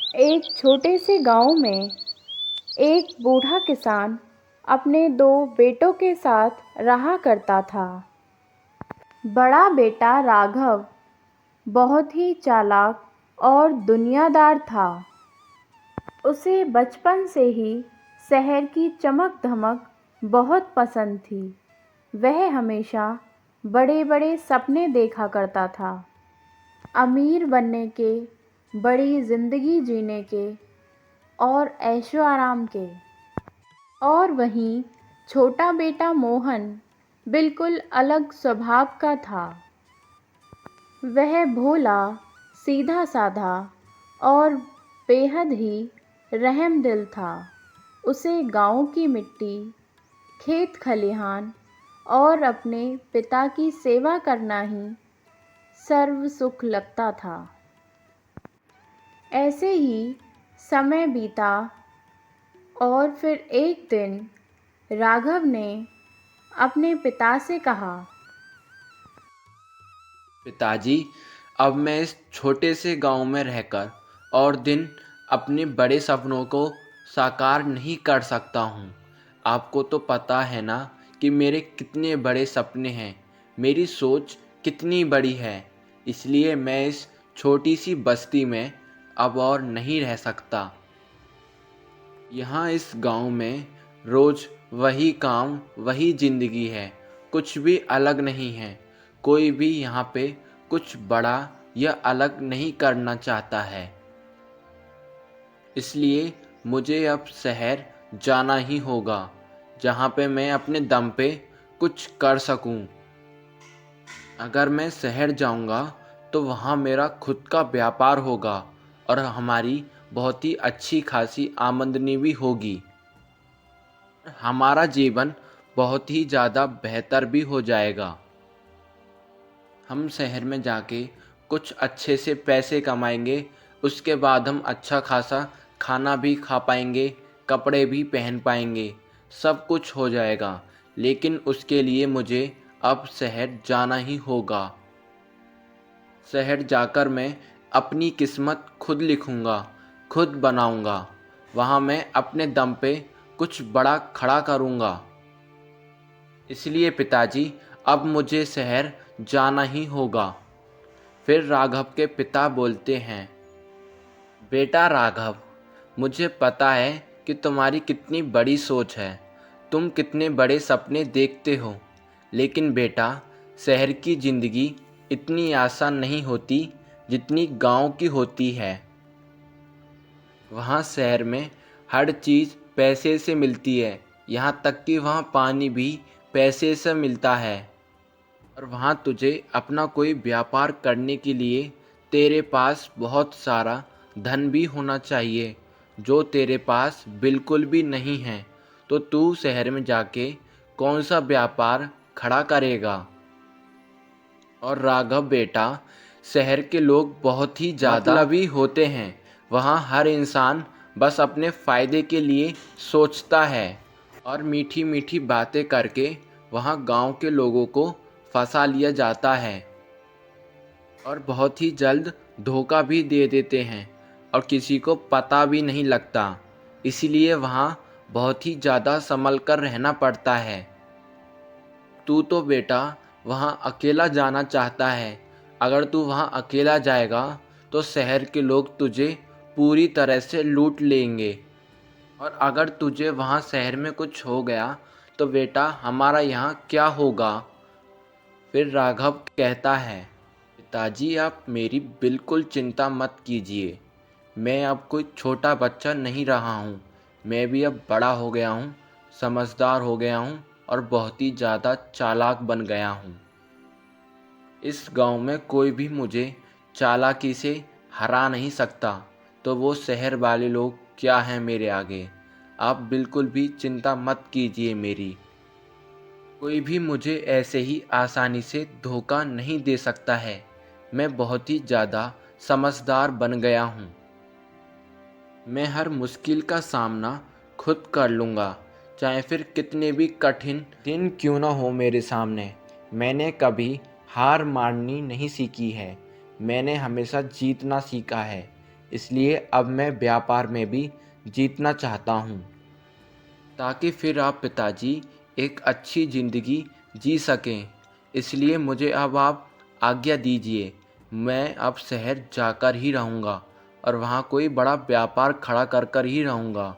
एक छोटे से गांव में एक बूढ़ा किसान अपने दो बेटों के साथ रहा करता था। बड़ा बेटा राघव बहुत ही चालाक और दुनियादार था। उसे बचपन से ही शहर की चमक धमक बहुत पसंद थी। वह हमेशा बड़े बड़े सपने देखा करता था, अमीर बनने के, बड़ी ज़िंदगी जीने के और ऐशो आराम के। और वहीं छोटा बेटा मोहन बिल्कुल अलग स्वभाव का था। वह भोला, सीधा साधा और बेहद ही रहमदिल था। उसे गांव की मिट्टी, खेत खलिहान और अपने पिता की सेवा करना ही सर्व सुख लगता था। ऐसे ही समय बीता और फिर एक दिन राघव ने अपने पिता से कहा, पिताजी, अब मैं इस छोटे से गांव में रहकर और दिन अपने बड़े सपनों को साकार नहीं कर सकता हूं। आपको तो पता है ना कि मेरे कितने बड़े सपने हैं, मेरी सोच कितनी बड़ी है। इसलिए मैं इस छोटी सी बस्ती में अब और नहीं रह सकता। यहाँ इस गांव में रोज़ वही काम, वही ज़िंदगी है, कुछ भी अलग नहीं है। कोई भी यहाँ पे कुछ बड़ा या अलग नहीं करना चाहता है। इसलिए मुझे अब शहर जाना ही होगा, जहाँ पे मैं अपने दम पे कुछ कर सकूं। अगर मैं शहर जाऊंगा तो वहाँ मेरा खुद का व्यापार होगा और हमारी बहुत ही अच्छी खासी आमदनी भी होगी। हमारा जीवन बहुत ही ज़्यादा बेहतर भी हो जाएगा। हम शहर में जाके कुछ अच्छे से पैसे कमाएंगे, उसके बाद हम अच्छा खासा खाना भी खा पाएंगे, कपड़े भी पहन पाएंगे, सब कुछ हो जाएगा। लेकिन उसके लिए मुझे अब शहर जाना ही होगा। शहर जाकर मैं अपनी किस्मत खुद लिखूंगा, खुद बनाऊंगा। वहाँ मैं अपने दम पे कुछ बड़ा खड़ा करूंगा। इसलिए पिताजी, अब मुझे शहर जाना ही होगा। फिर राघव के पिता बोलते हैं, बेटा राघव, मुझे पता है कि तुम्हारी कितनी बड़ी सोच है, तुम कितने बड़े सपने देखते हो। लेकिन बेटा, शहर की ज़िंदगी इतनी आसान नहीं होती जितनी गांव की होती है। वहाँ शहर में हर चीज़ पैसे से मिलती है, यहाँ तक कि वहाँ पानी भी पैसे से मिलता है। और वहाँ तुझे अपना कोई व्यापार करने के लिए तेरे पास बहुत सारा धन भी होना चाहिए, जो तेरे पास बिल्कुल भी नहीं है। तो तू शहर में जाके कौन सा व्यापार खड़ा करेगा? और राघव बेटा, शहर के लोग बहुत ही ज़्यादा मतलबी होते हैं। वहाँ हर इंसान बस अपने फ़ायदे के लिए सोचता है और मीठी मीठी बातें करके वहाँ गांव के लोगों को फंसा लिया जाता है और बहुत ही जल्द धोखा भी दे देते हैं और किसी को पता भी नहीं लगता। इसीलिए वहाँ बहुत ही ज़्यादा संभल कर रहना पड़ता है। तू तो बेटा वहाँ अकेला जाना चाहता है। अगर तू वहाँ अकेला जाएगा तो शहर के लोग तुझे पूरी तरह से लूट लेंगे। और अगर तुझे वहाँ शहर में कुछ हो गया तो बेटा हमारा यहाँ क्या होगा? फिर राघव कहता है, पिताजी आप मेरी बिल्कुल चिंता मत कीजिए। मैं अब कोई छोटा बच्चा नहीं रहा हूँ। मैं भी अब बड़ा हो गया हूँ, समझदार हो गया हूँ और बहुत ही ज़्यादा चालाक बन गया हूँ। इस गांव में कोई भी मुझे चालाकी से हरा नहीं सकता, तो वो शहर वाले लोग क्या हैं मेरे आगे। आप बिल्कुल भी चिंता मत कीजिए मेरी। कोई भी मुझे ऐसे ही आसानी से धोखा नहीं दे सकता है। मैं बहुत ही ज़्यादा समझदार बन गया हूँ। मैं हर मुश्किल का सामना खुद कर लूँगा, चाहे फिर कितने भी कठिन दिन क्यों ना हो मेरे सामने। मैंने कभी हार माननी नहीं सीखी है, मैंने हमेशा जीतना सीखा है। इसलिए अब मैं व्यापार में भी जीतना चाहता हूँ, ताकि फिर आप पिताजी एक अच्छी ज़िंदगी जी सकें। इसलिए मुझे अब आप आज्ञा दीजिए, मैं अब शहर जाकर ही रहूँगा और वहाँ कोई बड़ा व्यापार खड़ा कर कर ही रहूँगा।